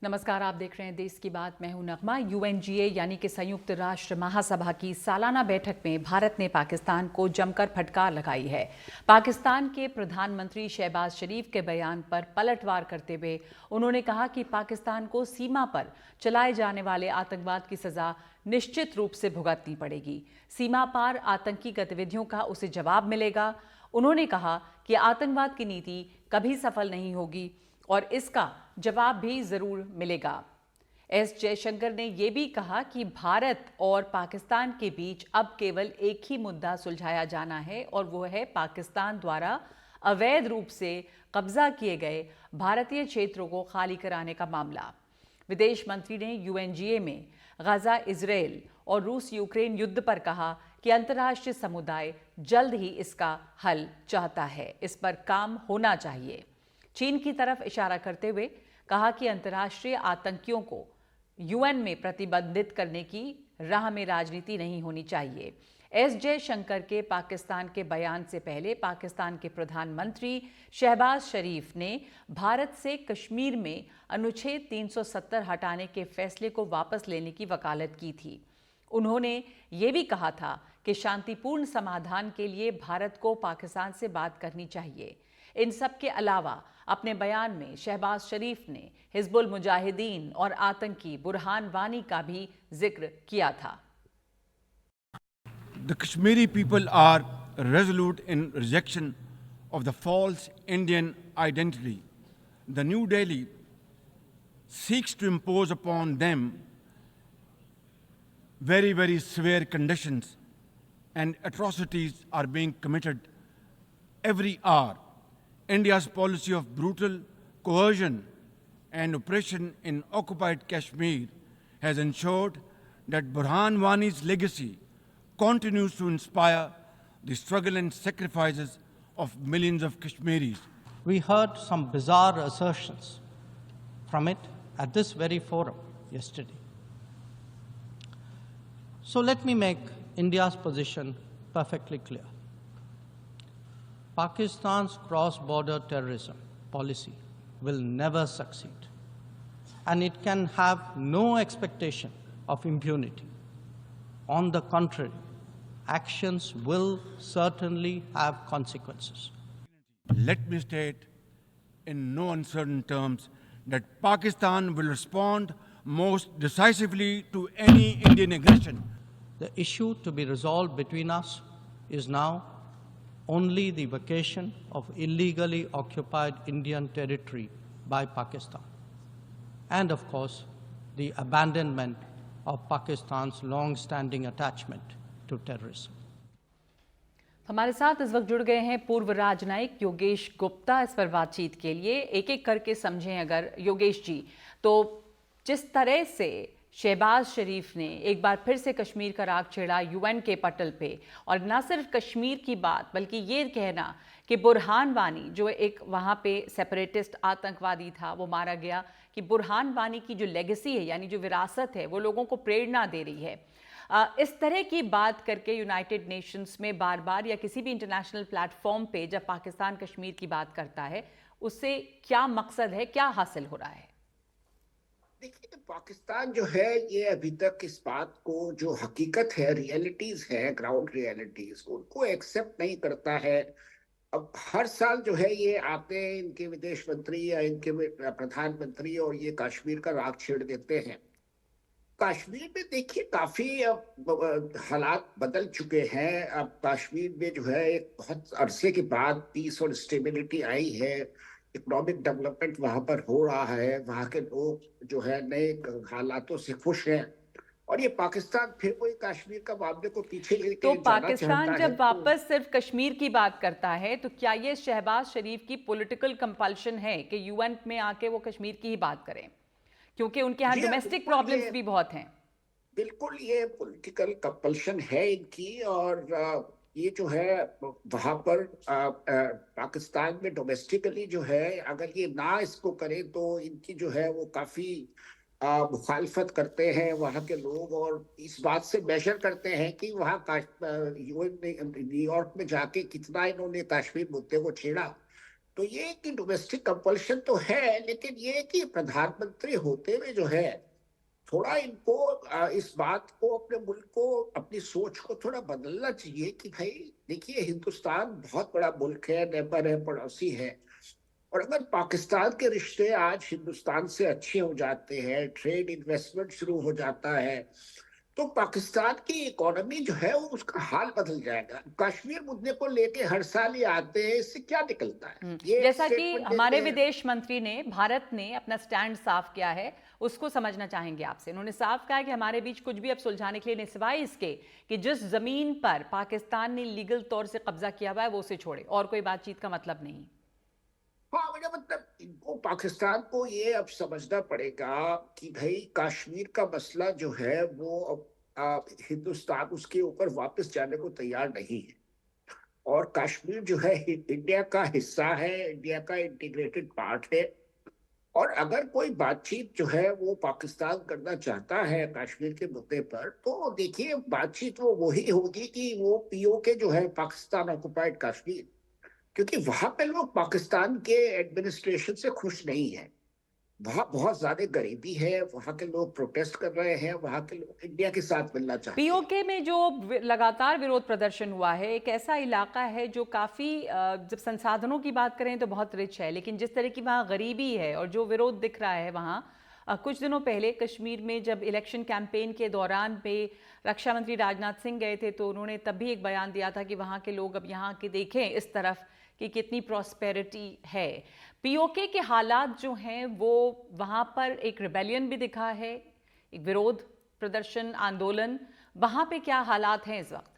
नमस्कार, आप देख रहे हैं देश की बात। मैं हूं नगमा। यूएनजीए यानी कि संयुक्त राष्ट्र महासभा की सालाना बैठक में भारत ने पाकिस्तान को जमकर फटकार लगाई है। पाकिस्तान के प्रधानमंत्री शहबाज शरीफ के बयान पर पलटवार करते हुए उन्होंने कहा कि पाकिस्तान को सीमा पर चलाए जाने वाले आतंकवाद की सजा निश्चित रूप से भुगतनी पड़ेगी। सीमा पार आतंकी गतिविधियों का उसे जवाब मिलेगा। उन्होंने कहा कि आतंकवाद की नीति कभी सफल नहीं होगी और इसका जवाब भी जरूर मिलेगा। एस जयशंकर ने यह भी कहा कि भारत और पाकिस्तान के बीच अब केवल एक ही मुद्दा सुलझाया जाना है और वो है पाकिस्तान द्वारा अवैध रूप से कब्जा किए गए भारतीय क्षेत्रों को खाली कराने का मामला। विदेश मंत्री ने यूएनजीए में गाजा, इजरायल और रूस यूक्रेन युद्ध पर कहा कि अंतर्राष्ट्रीय समुदाय जल्द ही इसका हल चाहता है, इस पर काम होना चाहिए। चीन की तरफ इशारा करते हुए कहा कि अंतर्राष्ट्रीय आतंकियों को यूएन में प्रतिबंधित करने की राह में राजनीति नहीं होनी चाहिए। एस जयशंकर के पाकिस्तान के बयान से पहले पाकिस्तान के प्रधानमंत्री शहबाज शरीफ ने भारत से कश्मीर में अनुच्छेद 370 हटाने के फैसले को वापस लेने की वकालत की थी। उन्होंने ये भी कहा था कि शांतिपूर्ण समाधान के लिए भारत को पाकिस्तान से बात करनी चाहिए। इन सब के अलावा अपने बयान में शहबाज शरीफ ने हिजबुल मुजाहिदीन और आतंकी बुरहान वानी का भी जिक्र किया था। The Kashmiri people are resolute in rejection of the false Indian identity. The New Delhi seeks to impose upon them very, very severe conditions, and atrocities are being committed every hour. India's policy of brutal coercion and oppression in occupied Kashmir has ensured that Burhan Wani's legacy continues to inspire the struggle and sacrifices of millions of Kashmiris. We heard some bizarre assertions from it at this very forum yesterday. So let me make India's position perfectly clear. Pakistan's cross-border terrorism policy will never succeed, and it can have no expectation of impunity. On the contrary, actions will certainly have consequences. Let me state in no uncertain terms that Pakistan will respond most decisively to any Indian aggression. The issue to be resolved between us is now only the vacation of illegally occupied Indian territory by Pakistan, and of course, the abandonment of Pakistan's long-standing attachment to terrorism. हमारे साथ इस वक्त जुड़ गए हैं पूर्व राजनयिक योगेश गुप्ता। इस पर बातचीत के लिए एक एक करके समझें अगर योगेश जी, तो जिस तरह से शहबाज शरीफ ने एक बार फिर से कश्मीर का राग छेड़ा यूएन के पटल पे, और ना सिर्फ कश्मीर की बात बल्कि ये कहना कि बुरहान वानी जो एक वहाँ पे सेपरेटिस्ट आतंकवादी था वो मारा गया, कि बुरहान वानी की जो लेगेसी है यानी जो विरासत है वो लोगों को प्रेरणा दे रही है। इस तरह की बात करके यूनाइटेड नेशंस में बार बार या किसी भी इंटरनेशनल प्लेटफॉर्म पे जब पाकिस्तान कश्मीर की बात करता है, उससे क्या मकसद है, क्या हासिल हो रहा है? देखिए, पाकिस्तान जो है ये अभी तक इस बात को, जो हकीकत है, रियलिटीज है, ग्राउंड रियलिटीज, उनको एक्सेप्ट नहीं करता है। अब हर साल जो है ये आते हैं इनके विदेश मंत्री या इनके प्रधानमंत्री और ये कश्मीर का राग छेड़ देते हैं। कश्मीर में देखिए काफी अब हालात बदल चुके हैं। अब कश्मीर में जो है एक बहुत अरसे के बाद पीस और स्टेबिलिटी आई है, इकोनॉमिक डेवलपमेंट वहां पर हो रहा है, वहां के लोग जो है नए हालातों से खुश हैं, और ये पाकिस्तान फिर वही कश्मीर का मामले को पीछे लेके तो जाना पाकिस्तान चाहता है। जब वापस सिर्फ कश्मीर की बात करता है तो क्या ये शहबाज शरीफ की पॉलिटिकल कंपल्शन है कि यूएन में आके वो कश्मीर की ही बात करें, क्योंकि उनके यहाँ डोमेस्टिक प्रॉब्लम्स भी बहुत हैं? बिल्कुल ये पॉलिटिकल कंपल्शन है इनकी, और ये जो है वहां पर पाकिस्तान में डोमेस्टिकली जो है अगर ये ना इसको करे तो इनकी जो है वो काफी मुखालफत करते हैं वहाँ के लोग, और इस बात से मेजर करते हैं कि वहाँ न्यूयॉर्क में जाके कितना इन्होंने कश्मीर मुद्दे को छेड़ा। तो ये कि डोमेस्टिक कंपल्शन तो है, लेकिन ये कि प्रधानमंत्री होते हुए जो है थोड़ा इनको इस बात को, अपने मुल्क को, अपनी सोच को थोड़ा बदलना चाहिए कि भाई देखिए, हिंदुस्तान बहुत बड़ा मुल्क है, नेबर है, पड़ोसी है। और अगर पाकिस्तान के रिश्ते आज हिंदुस्तान से अच्छे हो जाते हैं, ट्रेड इन्वेस्टमेंट शुरू हो जाता है, तो पाकिस्तान की इकोनॉमी जो है वो, उसका हाल बदल जाएगा। कश्मीर मुद्दे को लेके हर साल ये आते हैं, इससे क्या निकलता है? ये जैसा कि स्टेटमेंट हमारे देते हैं। विदेश मंत्री ने, भारत ने अपना स्टैंड साफ किया है, उसको समझना चाहेंगे आपसे। उन्होंने साफ कहा है कि हमारे बीच कुछ भी अब सुलझाने के लिए नहीं, सिवाय इसके कि जिस जमीन पर पाकिस्तान ने लीगल तौर से कब्जा किया हुआ है वो उसे छोड़े, और कोई बातचीत का मतलब नहीं। हाँ, मेरा मतलब इनको, पाकिस्तान को ये अब समझना पड़ेगा कि भाई कश्मीर का मसला जो है वो अब हिंदुस्तान उसके ऊपर वापस जाने को तैयार नहीं है। और कश्मीर जो है इंडिया का हिस्सा है, इंडिया का इंटीग्रेटेड पार्ट है। और अगर कोई बातचीत जो है वो पाकिस्तान करना चाहता है कश्मीर के मुद्दे पर, तो देखिए बातचीत वो वही होगी कि वो पीओके जो है, पाकिस्तान ऑक्युपाइड कश्मीर, क्योंकि वहां पे लोग पाकिस्तान के एडमिनिस्ट्रेशन से खुश नहीं है। वहां बहुत ज्यादा गरीबी है, वहां के लोग प्रोटेस्ट कर रहे हैं, वहां के लोग इंडिया के साथ मिलना चाहते हैं। पीओके में जो लगातार विरोध प्रदर्शन हुआ है, एक ऐसा इलाका है जो काफ़ी, जब संसाधनों की बात करें तो बहुत रिच है, लेकिन जिस तरह की वहाँ गरीबी है और जो विरोध दिख रहा है वहाँ, कुछ दिनों पहले कश्मीर में जब इलेक्शन कैंपेन के दौरान पे रक्षा मंत्री राजनाथ सिंह गए थे, तो उन्होंने तब भी एक बयान दिया था कि वहाँ के लोग अब यहाँ के देखें इस तरफ कि कितनी प्रॉस्पेरिटी है। पीओके के हालात जो हैं वो, वहाँ पर एक रिबेलियन भी दिखा है, एक विरोध प्रदर्शन, आंदोलन, वहां पे क्या हालात हैं इस वक्त?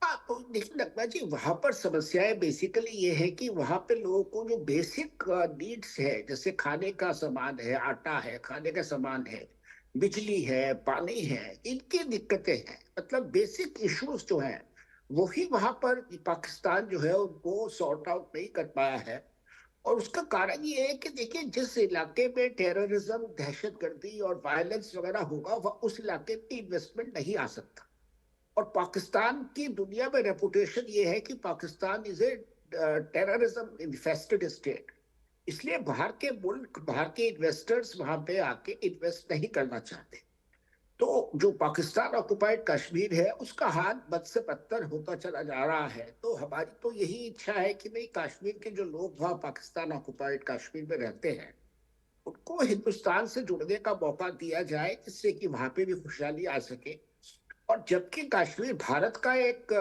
हाँ, तो देखिए नकवा जी, वहां पर समस्याएं बेसिकली ये है कि वहां पे लोगों को जो बेसिक नीड्स है, जैसे खाने का सामान है, आटा है, खाने का सामान है, बिजली है, पानी है, इनकी दिक्कतें हैं। मतलब बेसिक इश्यूज जो हैं वही वहां पर पाकिस्तान जो है उनको सॉर्ट आउट नहीं कर पाया है। और उसका कारण ये है कि देखिए, जिस इलाके में टेररिज्म, दहशतगर्दी और वायलेंस वगैरह होगा, वह उस इलाके में इन्वेस्टमेंट नहीं आ सकता। और पाकिस्तान की दुनिया में रेपुटेशन ये है कि Pakistan is a terrorism infested state. इसलिए बाहर के मुल्क, बाहर के इन्वेस्टर्स वहां पे आके इन्वेस्ट नहीं करना चाहते। तो जो पाकिस्तान ऑक्युपाइड कश्मीर है, उसका हाल बद से बदतर होता चला जा रहा है। तो हमारी तो यही इच्छा है कि भाई कश्मीर के जो लोग वहाँ पाकिस्तान ऑक्युपाइड कश्मीर में रहते हैं, उनको हिंदुस्तान से जुड़ने का मौका दिया जाए, जिससे कि वहां पे भी खुशहाली आ सके। और जबकि कश्मीर भारत का एक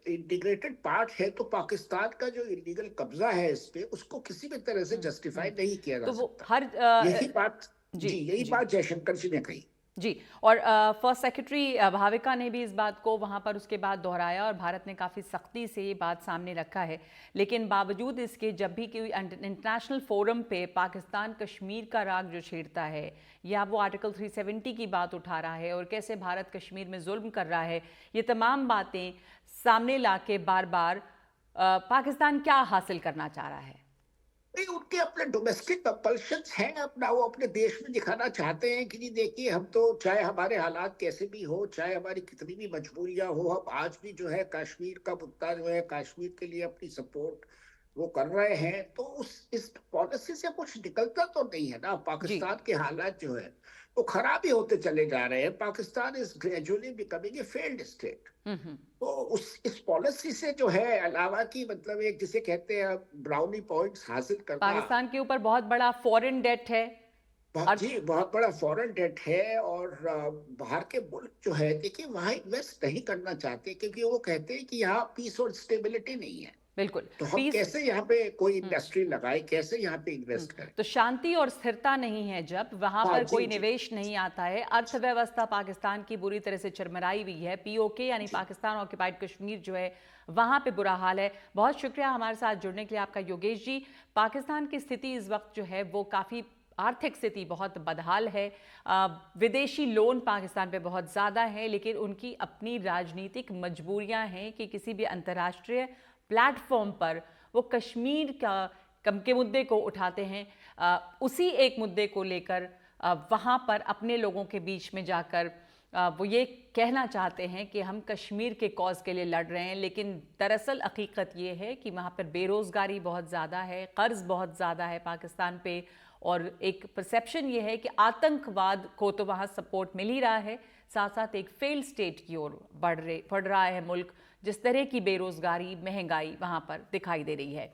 इंटीग्रेटेड पार्ट है, तो पाकिस्तान का जो इलीगल कब्जा है इस पे, उसको किसी भी तरह से जस्टिफाई नहीं किया जा तो वो सकता। हर यही बात, जी जी, यही जी बात जयशंकर जी ने कही। जी। और फर्स्ट सेक्रेटरी भाविका ने भी इस बात को वहाँ पर उसके बाद दोहराया, और भारत ने काफ़ी सख्ती से ये बात सामने रखा है। लेकिन बावजूद इसके, जब भी कोई इंटरनेशनल फोरम पे पाकिस्तान कश्मीर का राग जो छेड़ता है, या वो आर्टिकल 370 की बात उठा रहा है और कैसे भारत कश्मीर में जुल्म कर रहा है, ये तमाम बातें सामने ला के बार बार पाकिस्तान क्या हासिल करना चाह रहा है? नहीं, उनके अपने डोमेस्टिक कंपल्शंस हैं अपना, वो अपने देश में दिखाना चाहते हैं कि जी देखिए, हम तो चाहे हमारे हालात कैसे भी हो, चाहे हमारी कितनी भी मजबूरियां हो, हम आज भी जो है कश्मीर का मुद्दा जो है, कश्मीर के लिए अपनी सपोर्ट वो कर रहे हैं। तो उस इस पॉलिसी से कुछ निकलता तो नहीं है ना। जी। पाकिस्तान के हालात जो है वो खराब ही होते चले जा रहे हैं। Pakistan is gradually becoming a failed state. तो उस इस पॉलिसी से जो है, अलावा की मतलब एक जिसे कहते हैं ब्राउनी पॉइंट्स हासिल करना, पाकिस्तान के ऊपर बहुत बड़ा फॉरेन डेट है। जी बहुत बड़ा फॉरेन डेट है। और बाहर के मुल्क जो है, देखिए वहां इन्वेस्ट नहीं करना चाहते, क्योंकि वो कहते हैं कि यहाँ पीस और स्टेबिलिटी नहीं है। बिल्कुल। तो हम पीस, कैसे यहाँ पे कोई इंडस्ट्री लगाए, कैसे यहाँ पे इन्वेस्ट करें? तो शांति और स्थिरता नहीं है जब वहां हाँ पर जी कोई जी निवेश नहीं आता है। अर्थव्यवस्था पाकिस्तान की बुरी तरह से चरमराई हुई है। पीओके यानी पाकिस्तान ऑक्युपाइड कश्मीर जो है, वहां पे बुरा हाल है। बहुत शुक्रिया हमारे साथ जुड़ने के लिए आपका योगेश जी। पाकिस्तान की स्थिति इस वक्त जो है वो काफ़ी, आर्थिक स्थिति बहुत बदहाल है। विदेशी लोन पाकिस्तान पे बहुत ज़्यादा है, लेकिन उनकी अपनी राजनीतिक मजबूरियां हैं कि किसी भी अंतर्राष्ट्रीय प्लेटफॉर्म पर वो कश्मीर के मुद्दे को उठाते हैं। उसी एक मुद्दे को लेकर वहाँ पर अपने लोगों के बीच में जाकर वो ये कहना चाहते हैं कि हम कश्मीर के कॉज के लिए लड़ रहे हैं, लेकिन दरअसल हकीकत ये है कि वहाँ पर बेरोज़गारी बहुत ज़्यादा है, कर्ज़ बहुत ज़्यादा है पाकिस्तान पे, और एक परसेप्शन ये है कि आतंकवाद को तो वहाँ सपोर्ट मिल ही रहा है, साथ साथ एक फेल्ड स्टेट की ओर बढ़ रहा है मुल्क, जिस तरह की बेरोज़गारी, महंगाई वहाँ पर दिखाई दे रही है।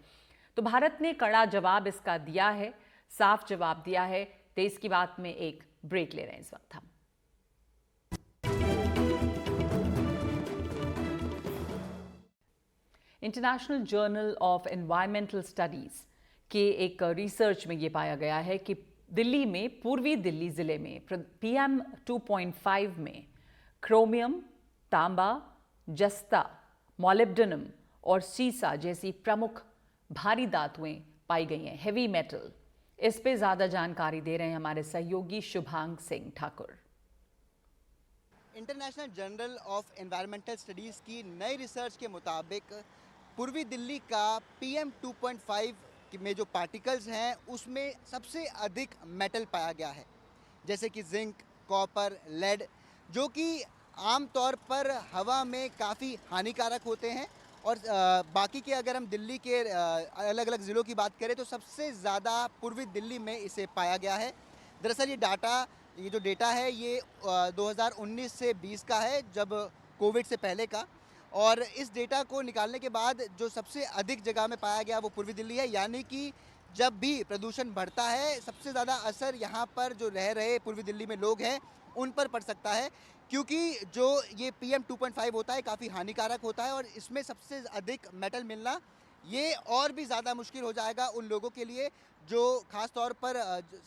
तो भारत ने कड़ा जवाब इसका दिया है, साफ जवाब दिया है। देश की बात में एक ब्रेक ले रहे हैं इस वक्त हम। International journal of environmental studies के एक रिसर्च में ये पाया गया है कि दिल्ली में, पूर्वी दिल्ली ज़िले में PM 2.5 में क्रोमियम, तांबा, जस्ता, मोलिब्डेनम और सीसा जैसी प्रमुख भारी धातुएं पाई गई हैं, हेवी मेटल। इस पे ज़्यादा जानकारी दे रहे हैं हमारे सहयोगी Shubhang Singh Thakur. International journal of environmental studies की नई रिसर्च के मुताबिक पूर्वी दिल्ली का PM 2.5 में जो पार्टिकल्स हैं उसमें सबसे अधिक मेटल पाया गया है, जैसे कि जिंक, कॉपर, लेड, जो कि आमतौर पर हवा में काफ़ी हानिकारक होते हैं। और बाकी के अगर हम दिल्ली के अलग अलग ज़िलों की बात करें तो सबसे ज़्यादा पूर्वी दिल्ली में इसे पाया गया है। दरअसल ये जो डेटा है ये 2019 से 20 का है, जब कोविड से पहले का। और इस डेटा को निकालने के बाद जो सबसे अधिक जगह में पाया गया वो पूर्वी दिल्ली है, यानी कि जब भी प्रदूषण बढ़ता है सबसे ज़्यादा असर यहाँ पर जो रह रहे पूर्वी दिल्ली में लोग हैं उन पर पड़ सकता है, क्योंकि जो ये PM 2.5 होता है काफ़ी हानिकारक होता है और इसमें सबसे अधिक मेटल मिलना ये और भी ज़्यादा मुश्किल हो जाएगा उन लोगों के लिए जो ख़ास तौर पर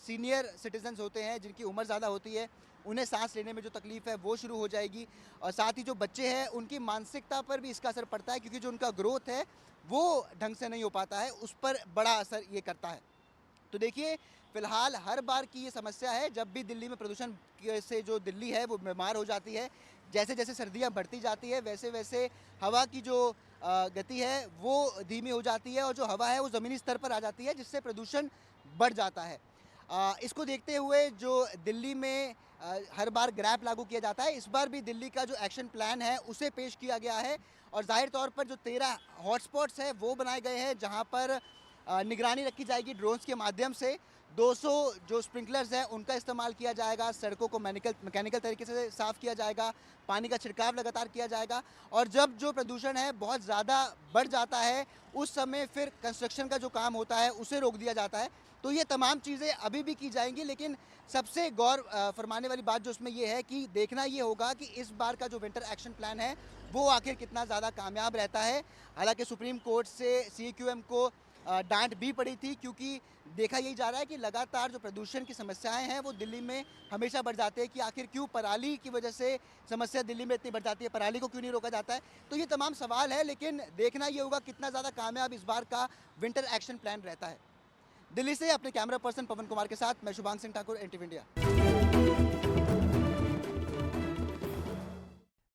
सीनियर सिटीजन्स होते हैं, जिनकी उम्र ज़्यादा होती है, उन्हें सांस लेने में जो तकलीफ़ है वो शुरू हो जाएगी। और साथ ही जो बच्चे हैं उनकी मानसिकता पर भी इसका असर पड़ता है, क्योंकि जो उनका ग्रोथ है वो ढंग से नहीं हो पाता है, उस पर बड़ा असर ये करता है। तो देखिए, फ़िलहाल हर बार की ये समस्या है, जब भी दिल्ली में प्रदूषण से जो दिल्ली है वो बीमार हो जाती है। जैसे जैसे सर्दियाँ बढ़ती जाती है वैसे वैसे हवा की जो गति है वो धीमी हो जाती है और जो हवा है वो ज़मीनी स्तर पर आ जाती है, जिससे प्रदूषण बढ़ जाता है। इसको देखते हुए जो दिल्ली में हर बार ग्रैप लागू किया जाता है, इस बार भी दिल्ली का जो एक्शन प्लान है उसे पेश किया गया है और जाहिर तौर पर जो 13 हॉटस्पॉट्स हैं वो बनाए गए हैं, जहां पर निगरानी रखी जाएगी ड्रोन्स के माध्यम से। 200 जो स्प्रिंकलर्स हैं उनका इस्तेमाल किया जाएगा, सड़कों को मैकेनिकल तरीके से साफ़ किया जाएगा, पानी का छिड़काव लगातार किया जाएगा और जब जो प्रदूषण है बहुत ज़्यादा बढ़ जाता है उस समय फिर कंस्ट्रक्शन का जो काम होता है उसे रोक दिया जाता है। तो ये तमाम चीज़ें अभी भी की जाएंगी, लेकिन सबसे गौर फरमाने वाली बात जो उसमें ये है कि देखना ये होगा कि इस बार का जो विंटर एक्शन प्लान है वो आखिर कितना ज़्यादा कामयाब रहता है। हालांकि सुप्रीम कोर्ट से CQM को डांट भी पड़ी थी, क्योंकि देखा यही जा रहा है कि लगातार जो प्रदूषण की समस्याएं हैं वो दिल्ली में हमेशा बढ़ जाते हैं कि आखिर क्यों पराली की वजह से समस्या दिल्ली में इतनी बढ़ जाती है, पराली को क्यों नहीं रोका जाता है। तो ये तमाम सवाल है, लेकिन देखना ये होगा कितना ज़्यादा कामयाब इस बार का विंटर एक्शन प्लान रहता है। दिल्ली से अपने कैमरा पर्सन पवन कुमार के साथ मैं शुभांग सिंह ठाकुर, NTV इंडिया।